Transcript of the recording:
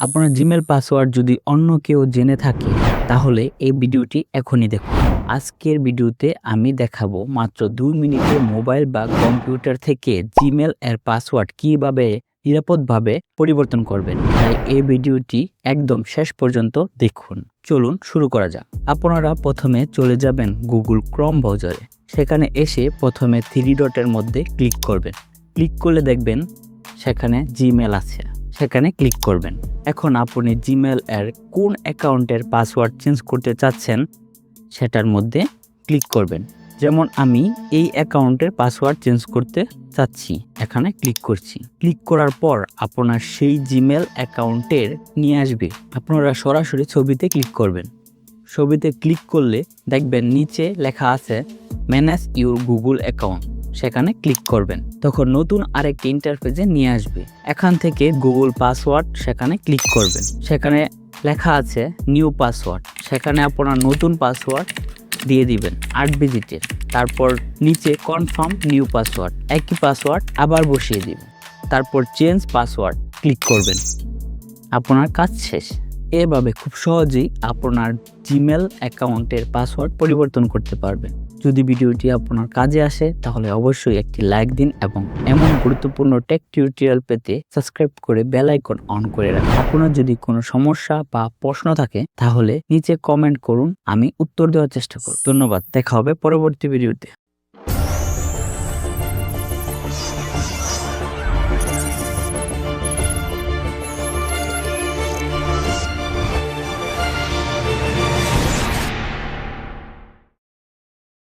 আপনার Gmail password যদি অন্য কেউ জেনে থাকে তাহলে এই ভিডিওটি এখনই দেখুন। আজকের ভিডিওতে আমি দেখাবো মাত্র 2 মিনিটে মোবাইল বা কম্পিউটার থেকে জিমেল এর পাসওয়ার্ড কিভাবে নিরাপদভাবে পরিবর্তন করবেন। তাই এই ভিডিওটি একদম শেষ পর্যন্ত দেখুন। চলুন শুরু করা যাক। আপনারা প্রথমে চলে যাবেন গুগল ক্রোম ব্রাউজারে। সেখানে এসে প্রথমে 3 ডটের মধ্যে ক্লিক করবেন। ক্লিক করলে দেখবেন সেখানে জিমেল আছে, সেখানে ক্লিক করবেন। এখন আপনি জিমেল এর কোন অ্যাকাউন্টের পাসওয়ার্ড চেঞ্জ করতে চাচ্ছেন সেটার মধ্যে ক্লিক করবেন। যেমন আমি এই অ্যাকাউন্টের পাসওয়ার্ড চেঞ্জ করতে চাচ্ছি, এখানে ক্লিক করছি। ক্লিক করার পর আপনার সেই জিমেল অ্যাকাউন্টের নিয়ে আসবে। আপনারা সরাসরি ছবিতে ক্লিক করবেন। ছবিতে ক্লিক করলে দেখবেন নিচে লেখা আছে ম্যানেজ ইউর গুগল অ্যাকাউন্ট, সেখানে ক্লিক করবেন। তখন নতুন আরেকটি ইন্টারফেসে নিয়ে আসবে। এখান থেকে গুগল পাসওয়ার্ড সেখানে ক্লিক করবেন। সেখানে লেখা আছে নিউ পাসওয়ার্ড, সেখানে আপনার নতুন পাসওয়ার্ড দিয়ে দিবেন 8 ডিজিটের। তারপর নিচে কনফার্ম নিউ পাসওয়ার্ড, একই পাসওয়ার্ড আবার বসিয়ে দিবেন। তারপর চেঞ্জ পাসওয়ার্ড ক্লিক করবেন। আপনার কাজ শেষ। এভাবে খুব সহজেই আপনার জিমেল অ্যাকাউন্টের পাসওয়ার্ড পরিবর্তন করতে পারবেন। যদি ভিডিওটি আপনার কাজে আসে তাহলে অবশ্যই একটি লাইক দিন এবং এমন গুরুত্বপূর্ণ টেক টিউটোরিয়াল পেতে সাবস্ক্রাইব করে বেল আইকন অন করে রাখুন। আপনার যদি কোনো সমস্যা বা প্রশ্ন থাকে তাহলে নিচে কমেন্ট করুন, আমি উত্তর দেওয়ার চেষ্টা করব। ধন্যবাদ, দেখা হবে পরবর্তী ভিডিওতে।